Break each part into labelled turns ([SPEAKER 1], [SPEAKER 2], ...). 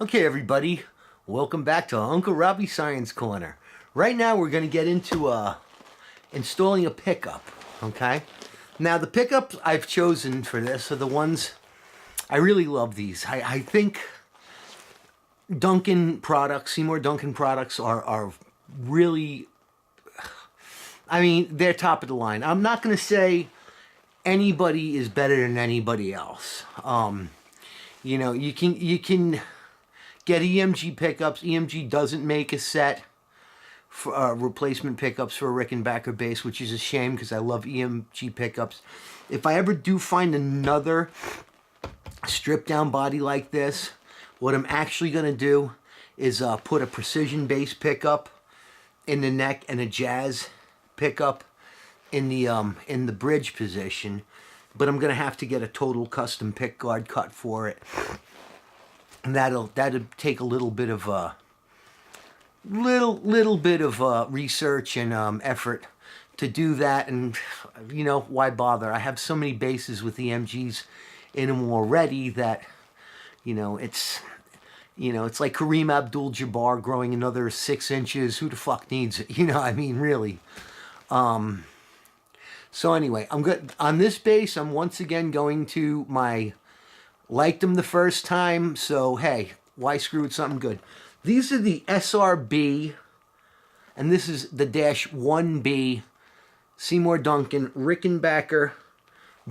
[SPEAKER 1] Okay, everybody, welcome back to Uncle Robbie Science Corner. Right now, we're going to get into installing a pickup. Okay, now the pickups I've chosen for this are the ones I really love. These I think Duncan products, Seymour Duncan products, are really. I mean, they're top of the line. I'm not going to say anybody is better than anybody else. You know, you can get EMG pickups. EMG doesn't make a set for replacement pickups for a Rickenbacker bass, which is a shame because I love EMG pickups. If I ever do find another stripped down body like this, what I'm actually going to do is put a precision bass pickup in the neck and a jazz pickup in the bridge position. But I'm going to have to get a total custom pickguard cut for it. And that'll take a little bit of research and effort to do that. And you know, why bother? I have so many bases with EMGs in them already that it's like Kareem Abdul-Jabbar growing another 6 inches. Who the fuck needs it? I mean, really. So anyway, I'm good on this bass. I'm once again going to my. Liked them the first time, so hey, why screw with something good? These are the SRB, and this is the -1B Seymour Duncan Rickenbacker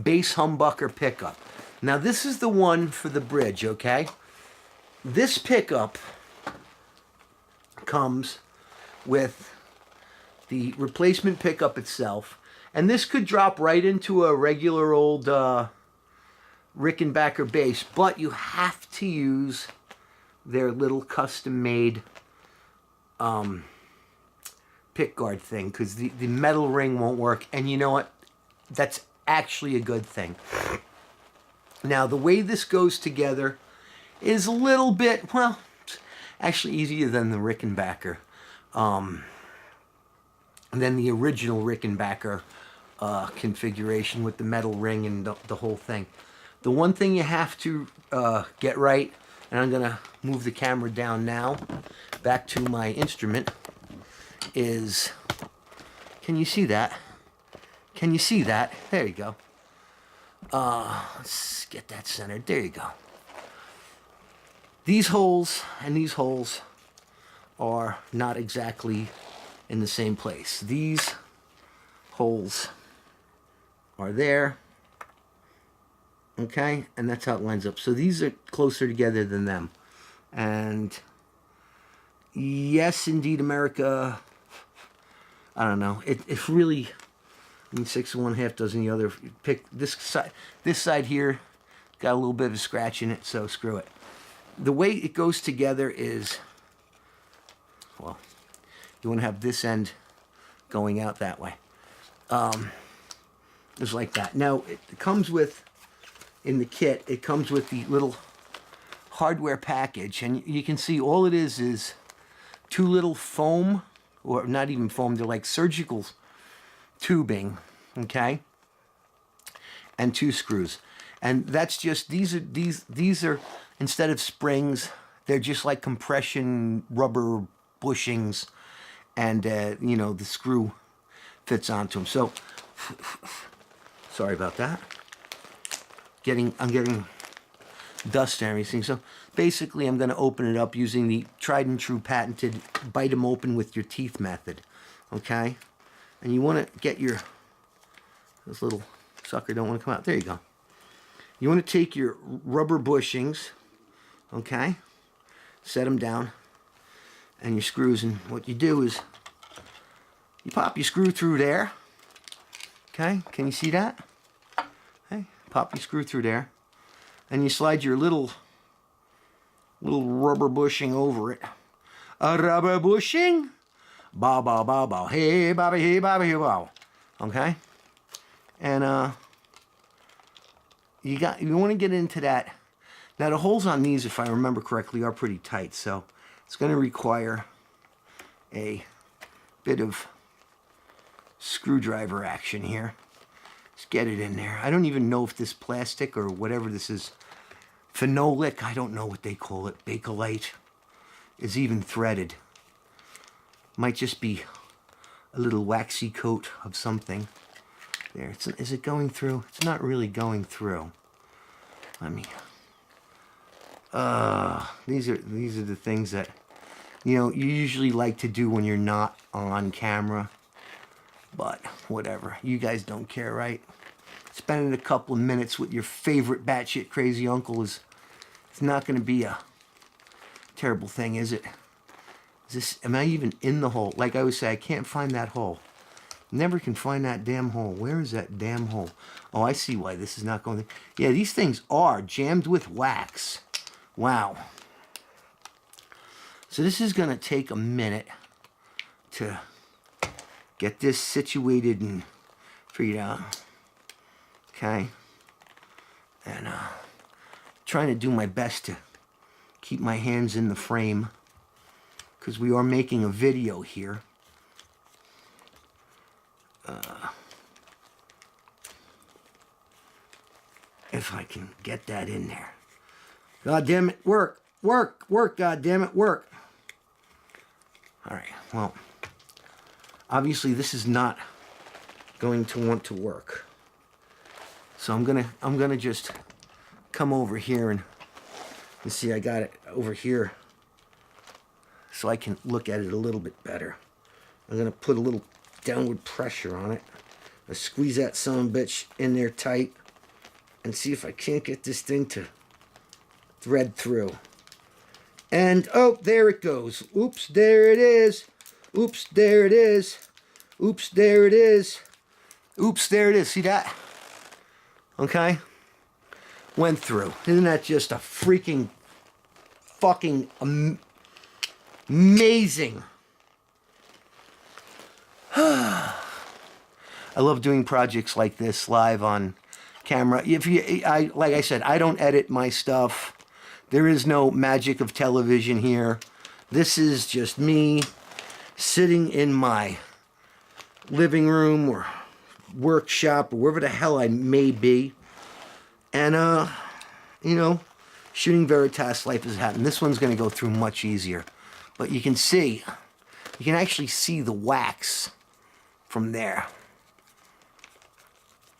[SPEAKER 1] bass humbucker pickup. Now this is the one for the bridge, okay? This pickup comes with the replacement pickup itself, and this could drop right into a regular old Rickenbacker bass, but you have to use their little custom-made pickguard thing because the metal ring won't work. And you know what? That's actually a good thing. Now, the way this goes together is a little bit, well, actually easier than the Rickenbacker, than the original Rickenbacker configuration with the metal ring and the whole thing. The one thing you have to get right, and I'm going to move the camera down now, back to my instrument, is, can you see that? Can you see that? There you go. Let's get that centered. There you go. These holes and these holes are not exactly in the same place. These holes are there. Okay, and that's how it lines up. So these are closer together than them. And yes, indeed, America, I don't know. It really, I mean, 6 1/2 dozen the other. Pick this side here, got a little bit of a scratch in it, so screw it. The way it goes together is, well, you want to have this end going out that way. Just like that. Now, it comes with, in the kit, it comes with the little hardware package, and you can see all it is 2 little foam, or not even foam, they're like surgical tubing, okay, and 2 screws. And that's just, these are instead of springs, they're just like compression rubber bushings, and the screw fits onto them. So sorry about that. I'm getting dust and everything. So basically I'm going to open it up using the tried and true patented bite them open with your teeth method. Okay? And you want to get this little sucker don't want to come out. There you go. You want to take your rubber bushings, okay? Set them down, and your screws, and what you do is you pop your screw through there. Okay? Can you see that? Pop your screw through there, and you slide your little rubber bushing over it. A rubber bushing, bow bow bow bow, hey bobby hey bobby hey bow. Okay, and you want to get into that. Now the holes on these, if I remember correctly, are pretty tight, so it's going to require a bit of screwdriver action here. Just get it in there. I don't even know if this plastic or whatever this is phenolic, I don't know what they call it, Bakelite, is even threaded. Might just be a little waxy coat of something. There, is it going through? It's not really going through. Let me. These are the things that, you know, you usually like to do when you're not on camera. But whatever, you guys don't care, right? Spending a couple of minutes with your favorite batshit crazy uncle it's not going to be a terrible thing, is it? Am I even in the hole? Like I always say, I can't find that hole. Never can find that damn hole. Where is that damn hole? Oh, I see why this is not going. Yeah, these things are jammed with wax. Wow. So this is going to take a minute to get this situated and figured out. Okay. And trying to do my best to keep my hands in the frame, because we are making a video here. If I can get that in there. God damn it, work, God damn it, work. All right, well, obviously this is not going to want to work. So I'm gonna just come over here and see, I got it over here so I can look at it a little bit better. I'm gonna put a little downward pressure on it. I squeeze that son of a bitch in there tight and see if I can't get this thing to thread through. And oh, there it goes. Oops, there it is. Oops, there it is. Oops, there it is. Oops, there it is. See that? Okay? Went through. Isn't that just a freaking fucking amazing? I love doing projects like this live on camera. Like I said, I don't edit my stuff. There is no magic of television here. This is just me sitting in my living room or workshop or wherever the hell I may be, and you know, shooting Veritas Life is happening. This one's going to go through much easier, but you can actually see the wax from there.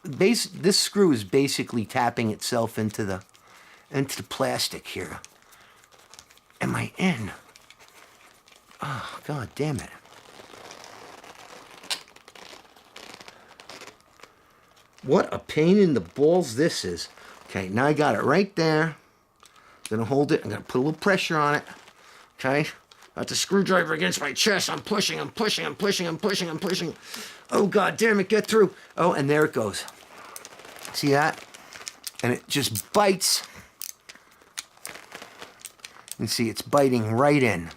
[SPEAKER 1] This screw is basically tapping itself into the plastic here. Am I in? Oh, God damn it. What a pain in the balls this is. Okay, now I got it right there. I'm gonna hold it. I'm gonna put a little pressure on it. Okay, got the screwdriver against my chest. I'm pushing. Oh, God damn it, get through. Oh, and there it goes. See that? And it just bites. And see, it's biting right in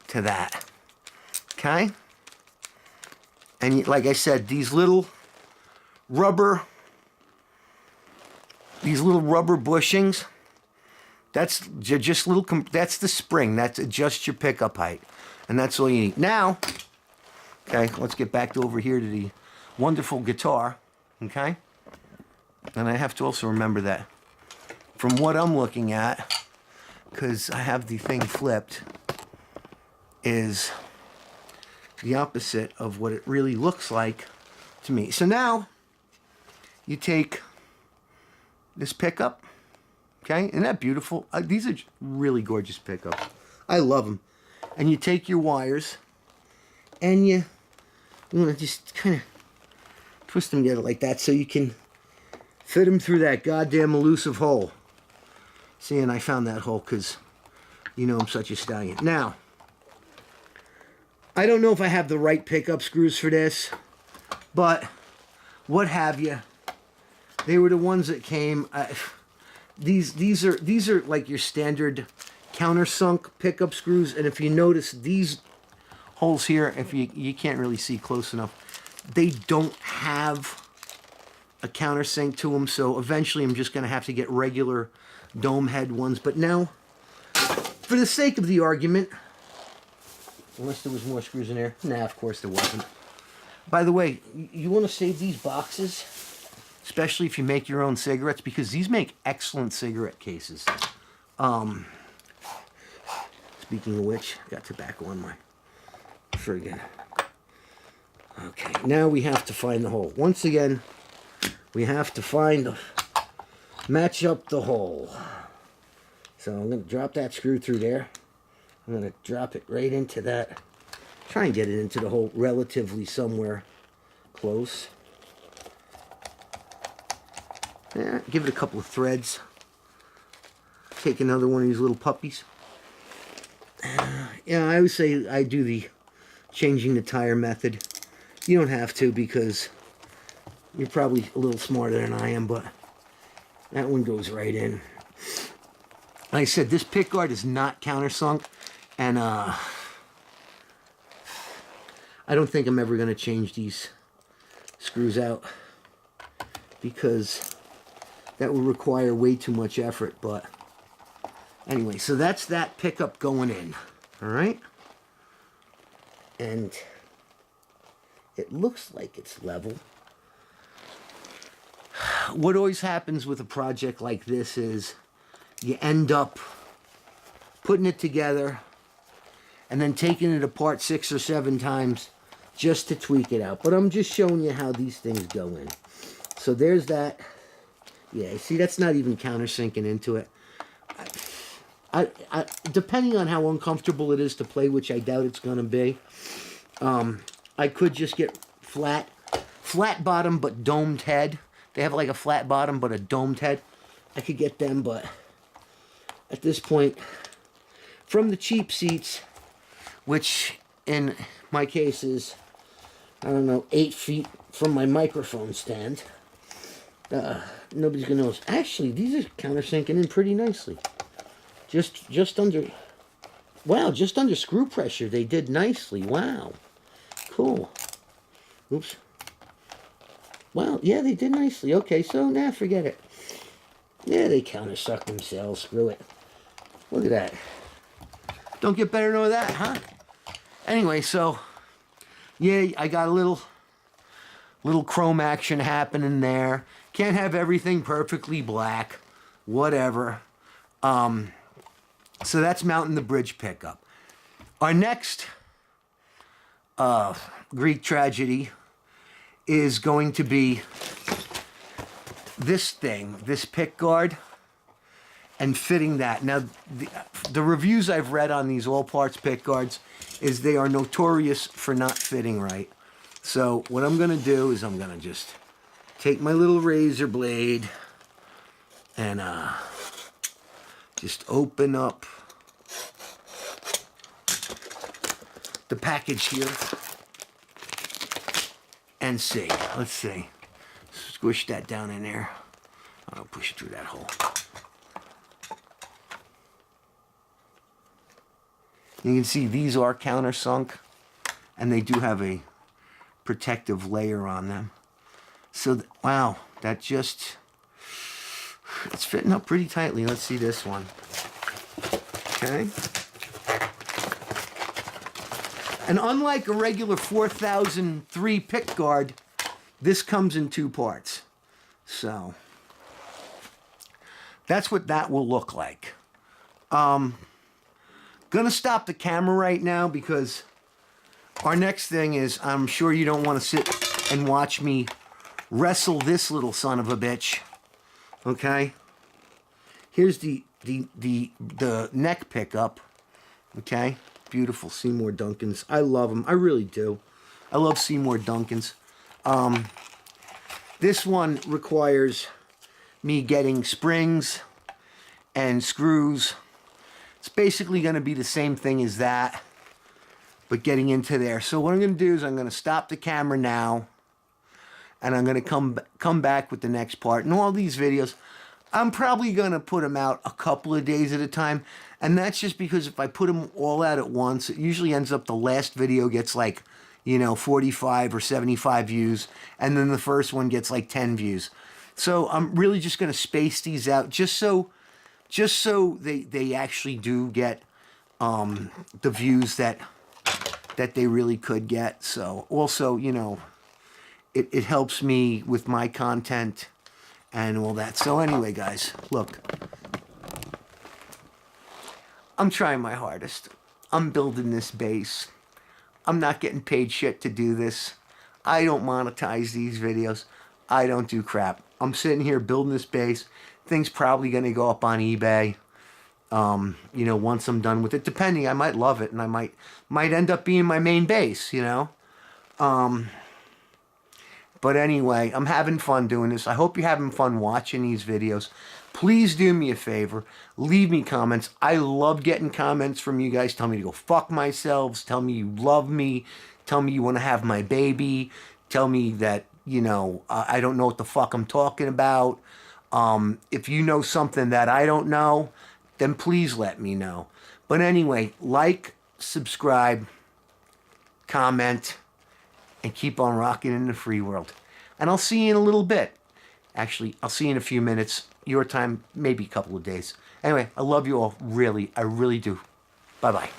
[SPEAKER 1] to that. Okay? And like I said, these little rubber bushings, that's just little, that's the spring. That's just your pickup height. And that's all you need. Now, okay, let's get back over here to the wonderful guitar. Okay? And I have to also remember that from what I'm looking at, because I have the thing flipped, is the opposite of what it really looks like to me. So now you take this pickup, okay? Isn't that beautiful? These are really gorgeous pickups. I love them. And you take your wires and you want to just kind of twist them together like that so you can fit them through that goddamn elusive hole. See, and I found that hole because, you know, I'm such a stallion. Now, I don't know if I have the right pickup screws for this, but what have you? They were the ones that came. These are like your standard countersunk pickup screws, and if you notice these holes here, if you can't really see close enough, they don't have a countersink to them, so eventually I'm just going to have to get regular dome head ones. But now, for the sake of the argument, unless there was more screws in there. Nah, of course there wasn't. By the way, you want to save these boxes, especially if you make your own cigarettes, because these make excellent cigarette cases. Speaking of which, I got tobacco on my friggin'. Okay, now we have to find the hole. Once again, we have to match up the hole. So I'm going to drop that screw through there. I'm going to drop it right into that. Try and get it into the hole relatively somewhere close. Yeah, give it a couple of threads. Take another one of these little puppies. Yeah, I always say I do the changing the tire method. You don't have to because you're probably a little smarter than I am, but that one goes right in. Like I said, this pickguard is not countersunk, and I don't think I'm ever going to change these screws out because that would require way too much effort. But anyway, so that's that pickup going in. All right, and it looks like it's level. What always happens with a project like this is you end up putting it together and then taking it apart 6 or 7 times just to tweak it out. But I'm just showing you how these things go in. So there's that. Yeah, see, that's not even countersinking into it. I depending on how uncomfortable it is to play, which I doubt it's going to be, I could just get flat bottom but domed head. They have like a flat bottom but a domed head. I could get them, but at this point, from the cheap seats, which in my case is, I don't know, 8 feet from my microphone stand, nobody's going to notice. Actually, these are countersinking in pretty nicely. Just under, wow, just under screw pressure, they did nicely. Wow, cool. Oops. Wow, yeah, they did nicely. Okay, so now forget it. Yeah, they countersuck themselves. Screw it. Look at that. Don't get better than that, huh? Anyway, so yeah, I got a little chrome action happening there. Can't have everything perfectly black. Whatever. So that's mounting the bridge pickup. Our next Greek tragedy is going to be this thing, this pickguard, and fitting that. Now, the reviews I've read on these all-parts pickguards is they are notorious for not fitting right. So what I'm going to do is I'm going to just take my little razor blade and just open up the package here and see. Let's see. Squish that down in there. I'll push it through that hole. You can see these are countersunk, and they do have a protective layer on them. So, wow, that just, it's fitting up pretty tightly. Let's see this one. Okay. And unlike a regular 4003 pickguard, this comes in 2 parts. So that's what that will look like. Gonna stop the camera right now because our next thing is, I'm sure you don't want to sit and watch me wrestle this little son of a bitch. Okay? Here's the neck pickup. Okay? Beautiful Seymour Duncans. I love them. I really do. I love Seymour Duncans. This one requires me getting springs and screws. It's basically going to be the same thing as that, but getting into there. So what I'm going to do is I'm going to stop the camera now, and I'm going to come back with the next part. And all these videos, I'm probably going to put them out a couple of days at a time, and that's just because if I put them all out at once, it usually ends up the last video gets like, 45 or 75 views, and then the first one gets like 10 views. So I'm really just going to space these out just so they actually do get the views that they really could get. So also, it helps me with my content and all that. So anyway, guys, look. I'm trying my hardest. I'm building this base. I'm not getting paid shit to do this. I don't monetize these videos. I don't do crap. I'm sitting here building this base. Thing's probably going to go up on eBay. You know, once I'm done with it, depending, I might love it and I might end up being my main base, you know. But anyway, I'm having fun doing this. I hope you're having fun watching these videos. Please do me a favor. Leave me comments. I love getting comments from you guys. Tell me to go fuck myself. Tell me you love me. Tell me you want to have my baby. Tell me that, you know, I don't know what the fuck I'm talking about. If you know something that I don't know, then please let me know. But anyway, like, subscribe, comment, and keep on rocking in the free world. And I'll see you in a little bit. Actually, I'll see you in a few minutes. Your time, maybe a couple of days. Anyway, I love you all, really. I really do. Bye-bye.